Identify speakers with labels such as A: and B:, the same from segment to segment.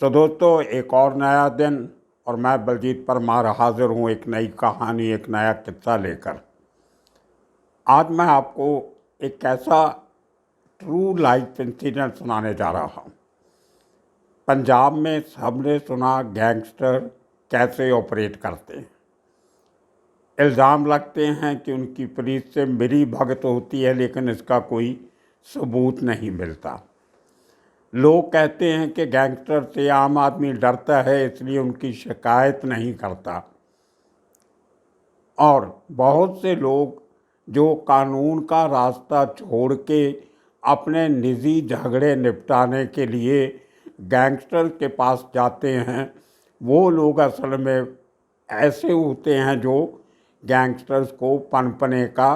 A: तो दोस्तों, एक और नया दिन और मैं बलजीत परमार हाजिर हूँ एक नई कहानी, एक नया किस्सा लेकर। आज मैं आपको एक ऐसा ट्रू लाइफ इंसिडेंट सुनाने जा रहा हूँ। पंजाब में सबने सुना गैंगस्टर कैसे ऑपरेट करते हैं। इल्ज़ाम लगते हैं कि उनकी पुलिस से मिली भगत होती है, लेकिन इसका कोई सबूत नहीं मिलता। लोग कहते हैं कि गैंगस्टर से आम आदमी डरता है, इसलिए उनकी शिकायत नहीं करता। और बहुत से लोग जो कानून का रास्ता छोड़ के अपने निजी झगड़े निपटाने के लिए गैंगस्टर के पास जाते हैं, वो लोग असल में ऐसे होते हैं जो गैंगस्टर्स को पनपने का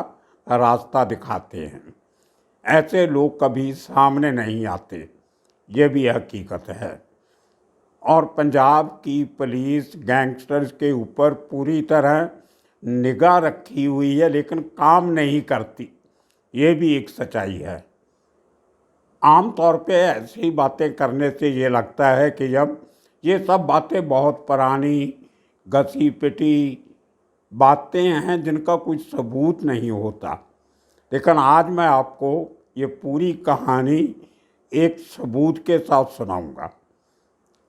A: रास्ता दिखाते हैं। ऐसे लोग कभी सामने नहीं आते, ये भी हकीकत है। और पंजाब की पुलिस गैंगस्टर्स के ऊपर पूरी तरह निगाह रखी हुई है, लेकिन काम नहीं करती, ये भी एक सच्चाई है। आम तौर पे ऐसी बातें करने से ये लगता है कि जब ये सब बातें बहुत पुरानी घसी पिटी बातें हैं जिनका कोई सबूत नहीं होता, लेकिन आज मैं आपको ये पूरी कहानी एक सबूत के साथ सुनाऊंगा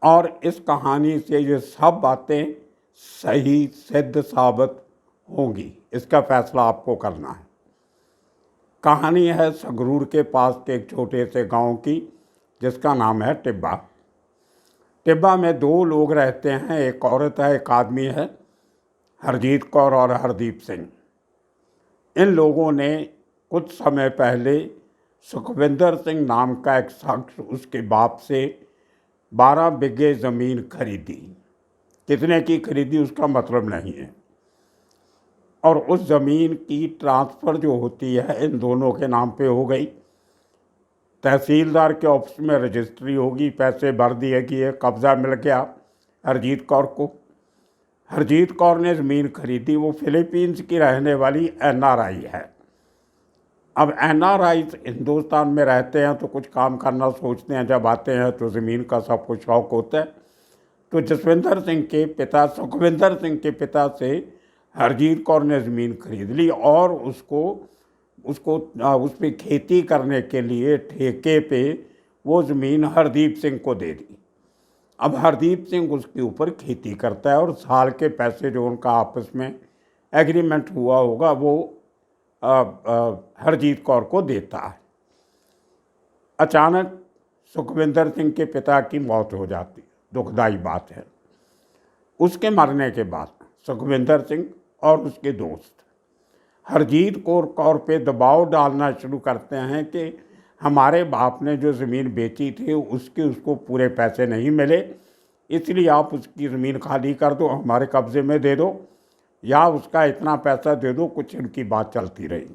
A: और इस कहानी से ये सब बातें सही सिद्ध साबित होंगी। इसका फैसला आपको करना है। कहानी है संगरूर के पास के एक छोटे से गांव की, जिसका नाम है टिब्बा। टिब्बा में दो लोग रहते हैं, एक औरत है, एक आदमी है, हरजीत कौर और हरदीप सिंह। इन लोगों ने कुछ समय पहले सुखविंदर सिंह नाम का एक शख्स उसके बाप से 12 बिघे ज़मीन खरीदी। कितने की खरीदी उसका मतलब नहीं है। और उस ज़मीन की ट्रांसफ़र जो होती है इन दोनों के नाम पे हो गई। तहसीलदार के ऑफिस में रजिस्ट्री होगी, पैसे भर दिए कि ये कब्ज़ा मिल गया हरजीत कौर को। हरजीत कौर ने ज़मीन खरीदी। वो फिलीपींस की रहने वाली NRI है। अब NRI हिंदुस्तान में रहते हैं तो कुछ काम करना सोचते हैं, जब आते हैं तो ज़मीन का सब कुछ शौक़ होता है। तो जसविंदर सिंह के पिता, सुखविंदर सिंह के पिता से हरजीत कौर ने ज़मीन खरीद ली और उसको उस पर खेती करने के लिए ठेके पे वो ज़मीन हरदीप सिंह को दे दी। अब हरदीप सिंह उसके ऊपर खेती करता है और साल के पैसे जो उनका आपस में एग्रीमेंट हुआ होगा वो हरजीत कौर को देता है। अचानक सुखविंदर सिंह के पिता की मौत हो जाती है, दुखदाई बात है। उसके मरने के बाद सुखविंदर सिंह और उसके दोस्त हरजीत कौर पे दबाव डालना शुरू करते हैं कि हमारे बाप ने जो ज़मीन बेची थी उसको पूरे पैसे नहीं मिले, इसलिए आप उसकी ज़मीन खाली कर दो, हमारे कब्ज़े में दे दो, या उसका इतना पैसा दे दो। कुछ इनकी बात चलती रही।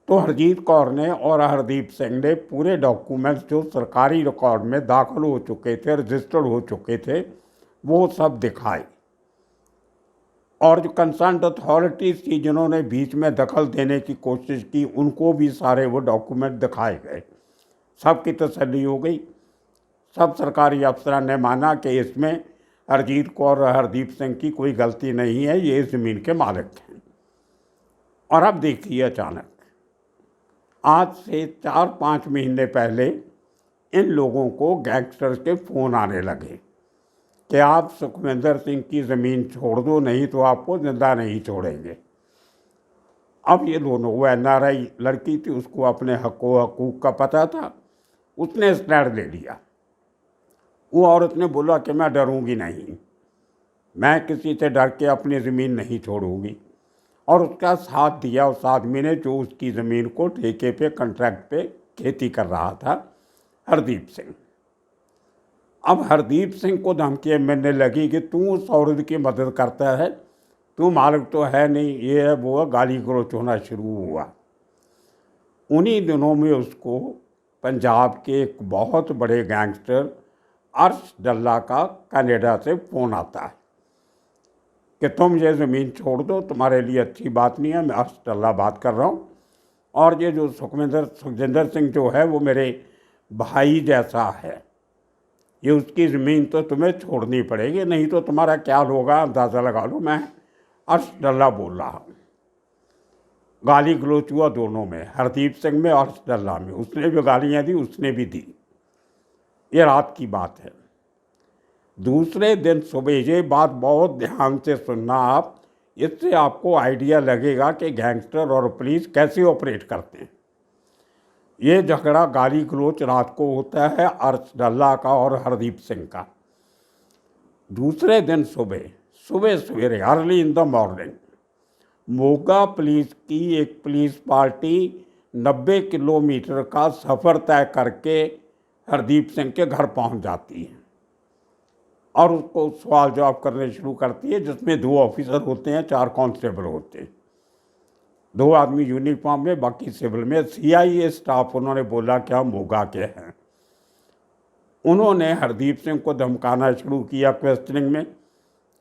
A: तो हरजीत कौर ने और हरदीप सिंह ने पूरे डॉक्यूमेंट्स जो सरकारी रिकॉर्ड में दाखिल हो चुके थे, रजिस्टर्ड हो चुके थे, वो सब दिखाए। और जो कंसर्न अथॉरिटीज़ थी जिन्होंने बीच में दखल देने की कोशिश की, उनको भी सारे वो डॉक्यूमेंट दिखाए गए। सबकी तसल्ली हो गई। सब सरकारी अफसरान ने माना कि इसमें हरजीत कौर और हरदीप सिंह की कोई गलती नहीं है, ये इस ज़मीन के मालिक हैं। और अब देखिए, अचानक आज से 4-5 महीने पहले इन लोगों को गैंगस्टर्स के फ़ोन आने लगे कि आप सुखविंदर सिंह की ज़मीन छोड़ दो, नहीं तो आपको ज़िंदा नहीं छोड़ेंगे। अब ये दोनों, वो NRI लड़की थी, उसको अपने हकूक़ का पता था, उसने स्टैंड ले लिया। वो औरत ने बोला कि मैं डरूंगी नहीं, मैं किसी से डर के अपनी ज़मीन नहीं छोड़ूंगी। और उसका साथ दिया उस आदमी ने जो उसकी ज़मीन को ठेके पे, कॉन्ट्रैक्ट पे खेती कर रहा था, हरदीप सिंह। अब हरदीप सिंह को धमकियाँ मिलने लगी कि तू उस औरत की मदद करता है, तू मालिक तो है नहीं, ये है वो है, गाली गलौज होना शुरू हुआ। उन्हीं दिनों में उसको पंजाब के एक बहुत बड़े गैंगस्टर अर्श डल्ला का कनाडा से फ़ोन आता है कि तुम ये ज़मीन छोड़ दो, तुम्हारे लिए अच्छी बात नहीं है। मैं अर्श डल्ला बात कर रहा हूँ। और ये जो सुखविंदर सिंह जो है वो मेरे भाई जैसा है, ये उसकी ज़मीन तो तुम्हें छोड़नी पड़ेगी, नहीं तो तुम्हारा क्या होगा अंदाज़ा लगा लो। मैं अर्श डल्ला बोल रहा हूँ। गाली गलौच हुआ दोनों में, हरदीप सिंह में और अर्श डल्ला में। उसने भी गालियाँ दी, उसने भी दी। ये रात की बात है। दूसरे दिन सुबह, ये बात बहुत ध्यान से सुनना आप, इससे आपको आइडिया लगेगा कि गैंगस्टर और पुलिस कैसे ऑपरेट करते हैं। ये झगड़ा गाली गलौच रात को होता है अर्श डल्ला का और हरदीप सिंह का। दूसरे दिन सुबह सवेरे early in the morning Moga police की एक पुलिस पार्टी 90 किलोमीटर का सफ़र तय करके हरदीप सिंह के घर पहुंच जाती है और उसको सवाल जवाब करने शुरू करती है, जिसमें 2 ऑफिसर होते हैं, 4 कांस्टेबल होते हैं। 2 आदमी यूनिफॉर्म में, बाकी सिविल में। CIA स्टाफ उन्होंने बोला कि हम मोगा के हैं। उन्होंने हरदीप सिंह को धमकाना शुरू किया क्वेश्चनिंग में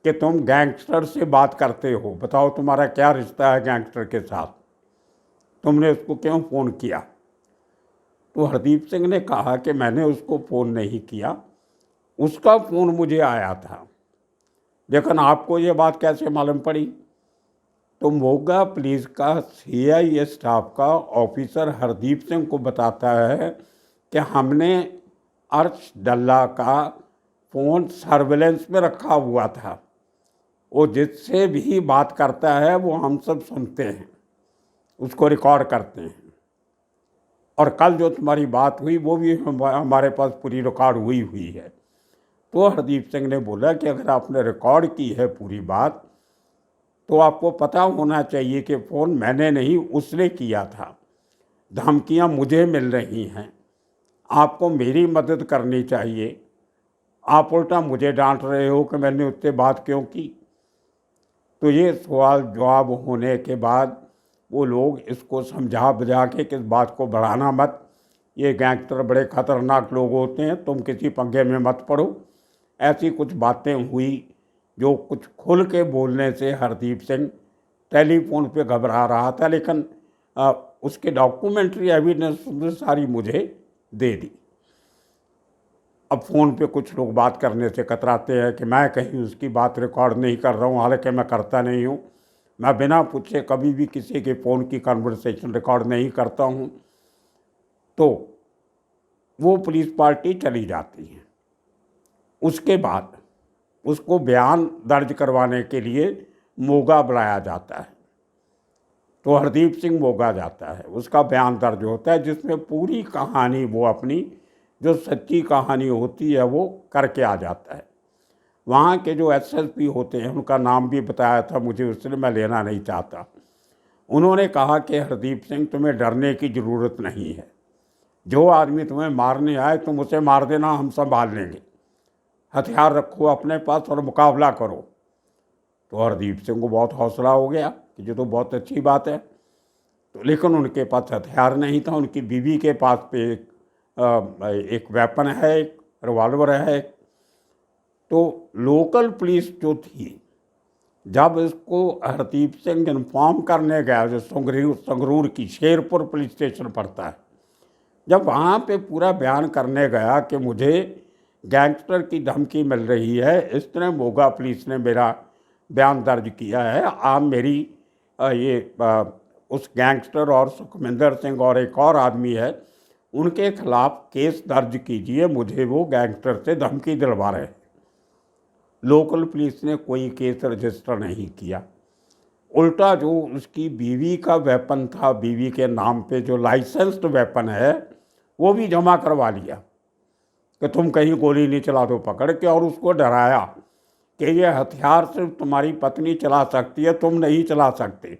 A: कि तुम गैंगस्टर से बात करते हो, बताओ तुम्हारा क्या रिश्ता है गैंगस्टर के साथ, तुमने उसको क्यों फ़ोन किया। तो हरदीप सिंह ने कहा कि मैंने उसको फ़ोन नहीं किया, उसका फ़ोन मुझे आया था। लेकिन आपको ये बात कैसे मालूम पड़ी? तो मोगा पुलिस का CIA स्टाफ का ऑफिसर हरदीप सिंह को बताता है कि हमने अर्श डल्ला का फ़ोन सर्विलेंस में रखा हुआ था, वो जिससे भी बात करता है वो हम सब सुनते हैं, उसको रिकॉर्ड करते हैं। और कल जो तुम्हारी बात हुई वो भी हमारे पास पूरी रिकॉर्ड हुई है। तो हरदीप सिंह ने बोला कि अगर आपने रिकॉर्ड की है पूरी बात, तो आपको पता होना चाहिए कि फ़ोन मैंने नहीं उसने किया था। धमकियां मुझे मिल रही हैं, आपको मेरी मदद करनी चाहिए। आप उल्टा मुझे डांट रहे हो कि मैंने उससे बात क्यों की। तो ये सवाल जवाब होने के बाद वो लोग इसको समझा बुझा के कि इस बात को बढ़ाना मत, ये गैंगस्टर बड़े ख़तरनाक लोग होते हैं, तुम किसी पंगे में मत पड़ो। ऐसी कुछ बातें हुई जो कुछ खुल के बोलने से हरदीप सिंह टेलीफोन पे घबरा रहा था, लेकिन उसके डॉक्यूमेंट्री एविडेंस सारी मुझे दे दी। अब फ़ोन पे कुछ लोग बात करने से कतराते हैं कि मैं कहीं उसकी बात रिकॉर्ड नहीं कर रहा हूँ, हालांकि मैं करता नहीं हूँ। मैं बिना पूछे कभी भी किसी के फ़ोन की कन्वर्सेशन रिकॉर्ड नहीं करता हूँ। तो वो पुलिस पार्टी चली जाती है। उसके बाद उसको बयान दर्ज करवाने के लिए मोगा बुलाया जाता है। तो हरदीप सिंह मोगा जाता है, उसका बयान दर्ज होता है, जिसमें पूरी कहानी वो अपनी जो सच्ची कहानी होती है वो करके आ जाता है। वहाँ के जो SSP होते हैं, उनका नाम भी बताया था मुझे उसने, मैं लेना नहीं चाहता। उन्होंने कहा कि हरदीप सिंह तुम्हें डरने की ज़रूरत नहीं है, जो आदमी तुम्हें मारने आए तुम उसे मार देना, हम संभाल लेंगे, हथियार रखो अपने पास और मुकाबला करो। तो हरदीप सिंह को बहुत हौसला हो गया कि ये तो बहुत अच्छी बात है। तो लेकिन उनके पास हथियार नहीं था। उनकी बीवी के पास पे एक वेपन है, एक रिवॉल्वर है। तो लोकल पुलिस जो थी, जब इसको हरदीप सिंह इन्फॉर्म करने गया, जो संगरूर की शेरपुर पुलिस स्टेशन पड़ता है, जब वहाँ पे पूरा बयान करने गया कि मुझे गैंगस्टर की धमकी मिल रही है, इस तरह मोगा पुलिस ने मेरा बयान दर्ज किया है, आप मेरी उस गैंगस्टर और सुखविंदर सिंह और एक और आदमी है, उनके खिलाफ केस दर्ज कीजिए, मुझे वो गैंगस्टर से धमकी दिलवा रहे हैं। लोकल पुलिस ने कोई केस रजिस्टर नहीं किया। उल्टा जो उसकी बीवी का वेपन था, बीवी के नाम पे जो लाइसेंस्ड वेपन है, वो भी जमा करवा लिया कि तुम कहीं गोली नहीं चला दो पकड़ के, और उसको डराया कि ये हथियार सिर्फ तुम्हारी पत्नी चला सकती है, तुम नहीं चला सकते।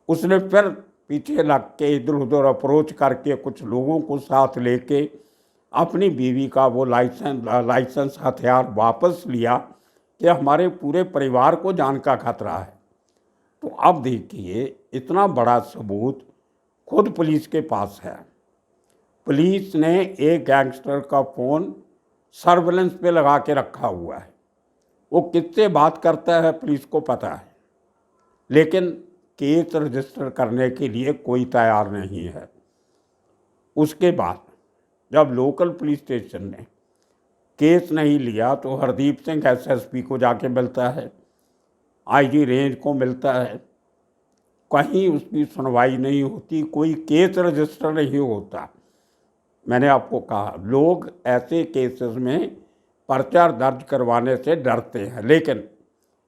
A: उसने फिर पीछे लग के इधर उधर अप्रोच करके कुछ लोगों को साथ लेके अपनी बीवी का वो लाइसेंस हथियार वापस लिया कि हमारे पूरे परिवार को जान का खतरा है। तो अब देखिए, इतना बड़ा सबूत खुद पुलिस के पास है। पुलिस ने एक गैंगस्टर का फ़ोन सर्विलेंस पे लगा के रखा हुआ है, वो किससे बात करता है पुलिस को पता है, लेकिन केस रजिस्टर करने के लिए कोई तैयार नहीं है। उसके बाद जब लोकल पुलिस स्टेशन ने केस नहीं लिया तो हरदीप सिंह एसएसपी को जाके मिलता है, आईजी रेंज को मिलता है, कहीं उसकी सुनवाई नहीं होती, कोई केस रजिस्टर नहीं होता। मैंने आपको कहा लोग ऐसे केसेस में पर्चा दर्ज करवाने से डरते हैं, लेकिन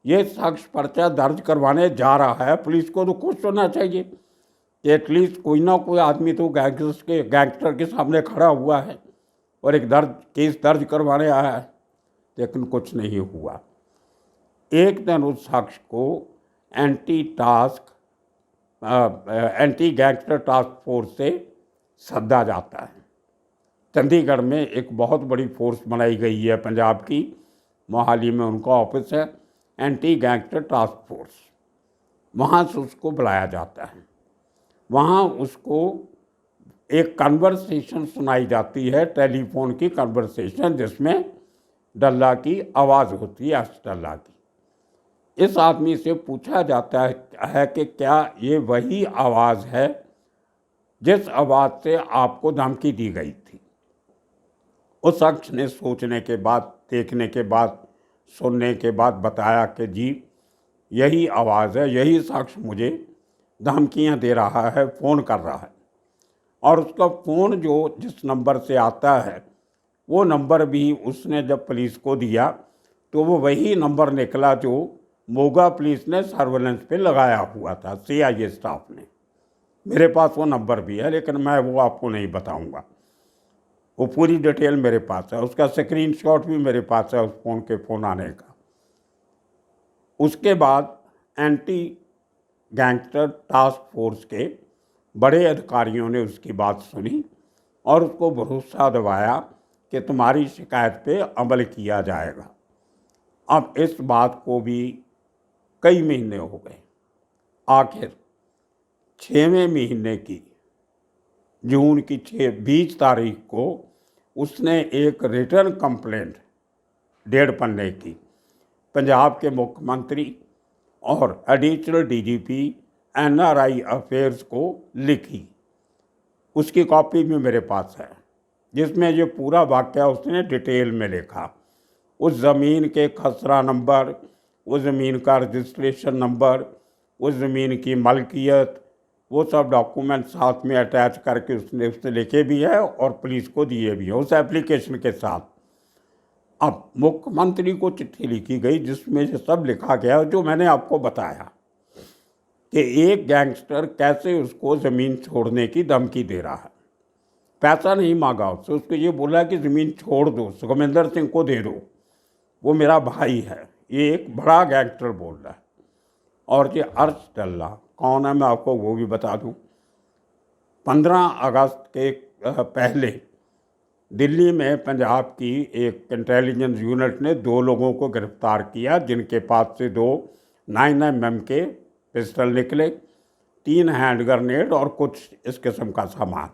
A: ये शख्स पर्चा दर्ज करवाने जा रहा है, पुलिस को तो खुश होना चाहिए कि एटलीस्ट कोई ना कोई आदमी तो गैंगस्टर के सामने खड़ा हुआ है और एक केस दर्ज करवाने आया है, लेकिन कुछ नहीं हुआ। एक दिन उस शख्स को एंटी गैंगस्टर टास्क फोर्स से सद्दा जाता है। चंडीगढ़ में एक बहुत बड़ी फोर्स बनाई गई है पंजाब की, मोहाली में उनका ऑफिस है, एंटी गैंगस्टर टास्क फोर्स। वहाँ से उसको बुलाया जाता है। वहाँ उसको एक कन्वर्सेशन सुनाई जाती है, टेलीफोन की कन्वर्सेशन, जिसमें डल्ला की आवाज़ होती है, अर्श डल्ला की। इस आदमी से पूछा जाता है कि क्या ये वही आवाज़ है जिस आवाज़ से आपको धमकी दी गई थी। उस शख्स ने सोचने के बाद, देखने के बाद, सुनने के बाद बताया कि जी यही आवाज़ है, यही शख्स मुझे धमकियां दे रहा है, फ़ोन कर रहा है। और उसका फ़ोन जो जिस नंबर से आता है वो नंबर भी उसने जब पुलिस को दिया तो वो वही नंबर निकला जो मोगा पुलिस ने सर्वेलेंस पे लगाया हुआ था, सीआईए स्टाफ ने। मेरे पास वो नंबर भी है, लेकिन मैं वो आपको नहीं बताऊंगा। वो पूरी डिटेल मेरे पास है, उसका स्क्रीनशॉट भी मेरे पास है उस फ़ोन के फ़ोन आने का। उसके बाद एंटी गैंगस्टर टास्क फोर्स के बड़े अधिकारियों ने उसकी बात सुनी और उसको भरोसा दिलाया कि तुम्हारी शिकायत पे अमल किया जाएगा। अब इस बात को भी कई महीने हो गए। आखिर 6वें महीने की जून की 20 तारीख को उसने एक रिटर्न कंप्लेंट 1.5 पन्ने की पंजाब के मुख्यमंत्री और एडिशनल डीजीपी एनआरआई अफेयर्स को लिखी। उसकी कॉपी भी मेरे पास है, जिसमें ये पूरा वाक़या उसने डिटेल में लिखा। उस ज़मीन के खसरा नंबर, उस ज़मीन का रजिस्ट्रेशन नंबर, उस ज़मीन की मलकियत, वो सब डॉक्यूमेंट साथ में अटैच करके उसने लिखे भी है और पुलिस को दिए भी हैं उस एप्लीकेशन के साथ। अब मुख्यमंत्री को चिट्ठी लिखी गई जिसमें ये सब लिखा गया जो मैंने आपको बताया कि एक गैंगस्टर कैसे उसको ज़मीन छोड़ने की धमकी दे रहा है। पैसा नहीं मांगा उससे, उसको ये बोला कि ज़मीन छोड़ दो, सुखविंदर सिंह को दे दो, वो मेरा भाई है। ये एक बड़ा गैंगस्टर बोल रहा है। और ये अर्श डल्ला कौन है मैं आपको वो भी बता दूं। 15 अगस्त के पहले दिल्ली में पंजाब की एक इंटेलिजेंस यूनिट ने 2 लोगों को गिरफ्तार किया, जिनके पास से 2 9mm के पिस्टल निकले, 3 हैंड ग्रेनेड और कुछ इस किस्म का सामान।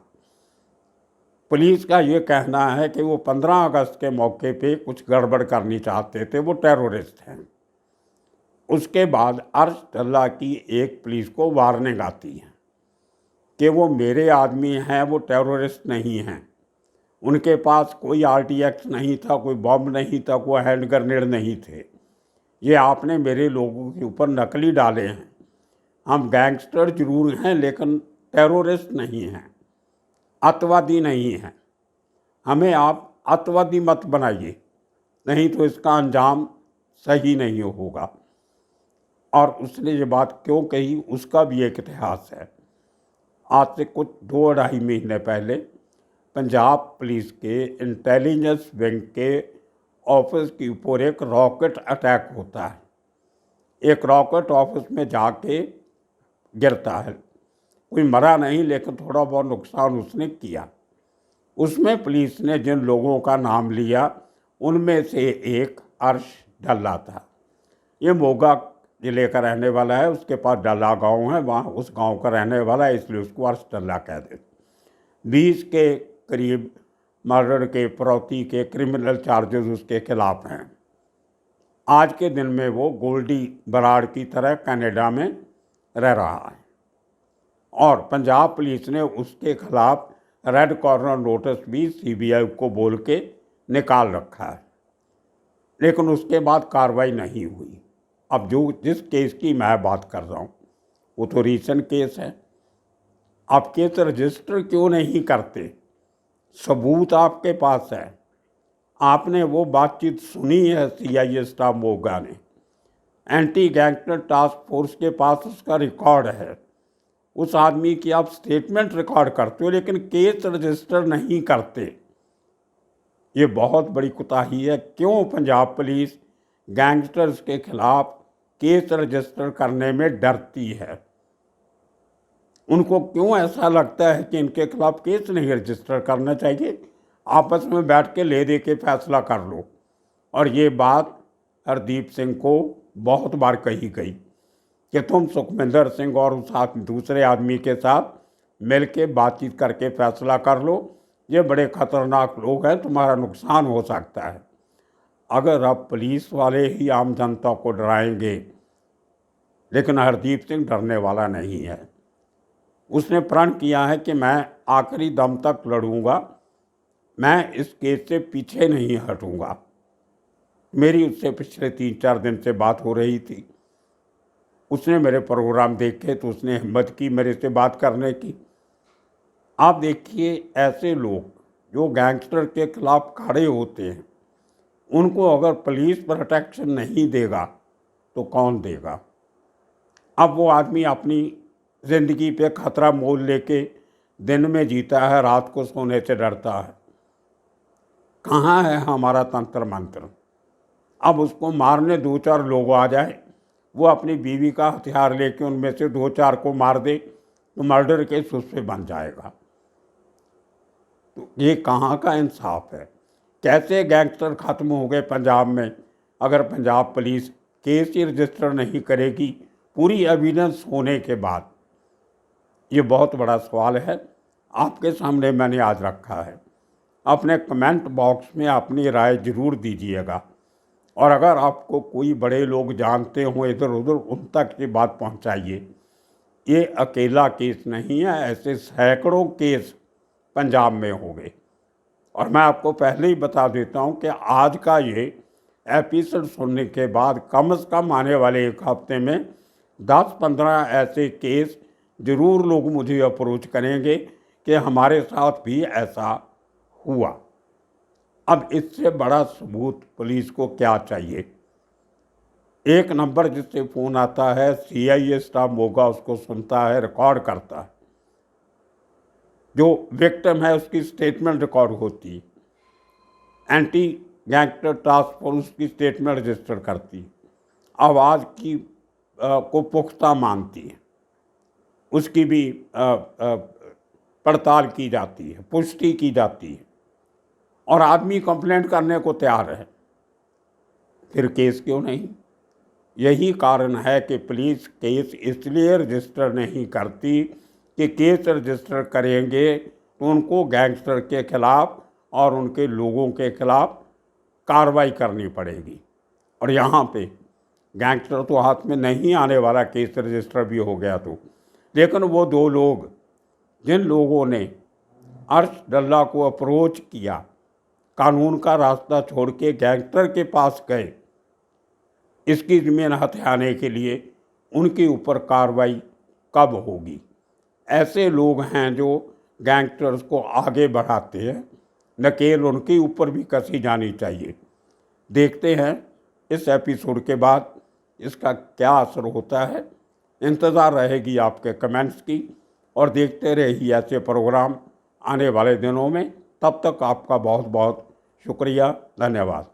A: पुलिस का ये कहना है कि वो 15 अगस्त के मौके पे कुछ गड़बड़ करनी चाहते थे, वो टेररिस्ट हैं। उसके बाद अर्श डल्ला की एक पुलिस को वार्निंग आती है कि वो मेरे आदमी हैं, वो टेररिस्ट नहीं हैं। उनके पास कोई RTX नहीं था, कोई बॉम्ब नहीं था, कोई हैंड ग्रेनेड नहीं थे। ये आपने मेरे लोगों के ऊपर नकली डाले हैं। हम गैंगस्टर जरूर हैं लेकिन टेररिस्ट नहीं हैं, अतवादी नहीं हैं। हमें आप अतवादी मत बनाइए, नहीं तो इसका अंजाम सही नहीं होगा। और उसने ये बात क्यों कही उसका भी एक इतिहास है। आज से कुछ 2-2.5 महीने पहले पंजाब पुलिस के इंटेलिजेंस विंग के ऑफिस के ऊपर एक रॉकेट अटैक होता है। एक रॉकेट ऑफिस में जाके गिरता है, कोई मरा नहीं लेकिन थोड़ा बहुत नुकसान उसने किया। उसमें पुलिस ने जिन लोगों का नाम लिया उनमें से एक अर्श डल्ला था। ये मोगा ज़िले का रहने वाला है, उसके पास डल्ला गांव है, वहाँ उस गांव का रहने वाला है, इसलिए उसको अर्श डल्ला कह देते। 20 के करीब मर्डर के, फिरौती के क्रिमिनल चार्जेस उसके खिलाफ हैं। आज के दिन में वो गोल्डी बराड़ की तरह कनाडा में रह रहा है और पंजाब पुलिस ने उसके खिलाफ रेड कॉर्नर नोटिस भी CBI को बोल के निकाल रखा है। लेकिन उसके बाद कार्रवाई नहीं हुई। अब जिस केस की मैं बात कर रहा हूँ वो तो रीसेंट केस है। आप केस रजिस्टर क्यों नहीं करते? सबूत आपके पास है। आपने वो बातचीत सुनी है CI स्टाफ मोगा ने, एंटी गैंगस्टर टास्क फोर्स के पास उसका रिकॉर्ड है। उस आदमी की आप स्टेटमेंट रिकॉर्ड करते हो लेकिन केस रजिस्टर नहीं करते। ये बहुत बड़ी कुताही है। क्यों पंजाब पुलिस गैंगस्टर्स के खिलाफ केस रजिस्टर करने में डरती है? उनको क्यों ऐसा लगता है कि इनके खिलाफ केस नहीं रजिस्टर करना चाहिए? आपस में बैठ के ले दे के फैसला कर लो। और ये बात हरदीप सिंह को बहुत बार कही गई कि तुम सुखविंदर सिंह और उस दूसरे आदमी के साथ मिल के बातचीत करके फैसला कर लो। ये बड़े खतरनाक लोग हैं, तुम्हारा नुकसान हो सकता है। अगर अब पुलिस वाले ही आम जनता को डराएंगे, लेकिन हरदीप सिंह डरने वाला नहीं है। उसने प्रण किया है कि मैं आखिरी दम तक लड़ूंगा, मैं इस केस से पीछे नहीं हटूंगा। मेरी उससे पिछले 3-4 दिन से बात हो रही थी। उसने मेरे प्रोग्राम देखे तो उसने हिम्मत की मेरे से बात करने की। आप देखिए, ऐसे लोग जो गैंगस्टर के खिलाफ खड़े होते हैं, उनको अगर पुलिस प्रोटेक्शन नहीं देगा तो कौन देगा? अब वो आदमी अपनी ज़िंदगी पे खतरा मोल लेके दिन में जीता है, रात को सोने से डरता है। कहाँ है हमारा तंत्र मंत्र? अब उसको मारने 2-4 लोग आ जाए, वो अपनी बीवी का हथियार लेके उनमें से 2-4 को मार दे तो मर्डर केस उस पर बन जाएगा। तो ये कहाँ का इंसाफ है? कैसे गैंगस्टर ख़त्म हो गए पंजाब में अगर पंजाब पुलिस केस ही रजिस्टर नहीं करेगी पूरी एविडेंस होने के बाद? ये बहुत बड़ा सवाल है, आपके सामने मैंने आज रखा है। अपने कमेंट बॉक्स में अपनी राय ज़रूर दीजिएगा, और अगर आपको कोई बड़े लोग जानते हों इधर उधर, उन तक ये बात पहुंचाइए। ये अकेला केस नहीं है, ऐसे सैकड़ों केस पंजाब में हो गए। और मैं आपको पहले ही बता देता हूं कि आज का ये एपिसोड सुनने के बाद कम से कम आने वाले 1 हफ्ते में 10-15 ऐसे केस ज़रूर लोग मुझे अप्रोच करेंगे कि हमारे साथ भी ऐसा हुआ। अब इससे बड़ा सबूत पुलिस को क्या चाहिए? एक नंबर जिससे फ़ोन आता है CI स्टाफ मोगा उसको सुनता है, रिकॉर्ड करता है। जो विक्टिम है उसकी स्टेटमेंट रिकॉर्ड होती है। एंटी गैंगस्टर टास्क फोर्स उसकी स्टेटमेंट रजिस्टर करती है, आवाज़ की को पुख्ता मानती है, उसकी भी पड़ताल की जाती है, पुष्टि की जाती है, और आदमी कंप्लेंट करने को तैयार है। फिर केस क्यों नहीं? यही कारण है कि पुलिस केस इसलिए रजिस्टर नहीं करती कि केस रजिस्टर करेंगे तो उनको गैंगस्टर के खिलाफ और उनके लोगों के खिलाफ कार्रवाई करनी पड़ेगी। और यहाँ पे गैंगस्टर तो हाथ में नहीं आने वाला, केस रजिस्टर भी हो गया तो। लेकिन वो 2 लोग जिन लोगों ने अर्श डल्ला को अप्रोच किया, कानून का रास्ता छोड़ के गैंगस्टर के पास गए इसकी ज़मीन हथियाने के लिए, उनके ऊपर कार्रवाई कब होगी? ऐसे लोग हैं जो गैंगस्टर्स को आगे बढ़ाते हैं, नकेल उनके ऊपर भी कसी जानी चाहिए। देखते हैं इस एपिसोड के बाद इसका क्या असर होता है। इंतज़ार रहेगी आपके कमेंट्स की, और देखते रहिए ऐसे प्रोग्राम आने वाले दिनों में। तब तक आपका बहुत बहुत शुक्रिया, धन्यवाद।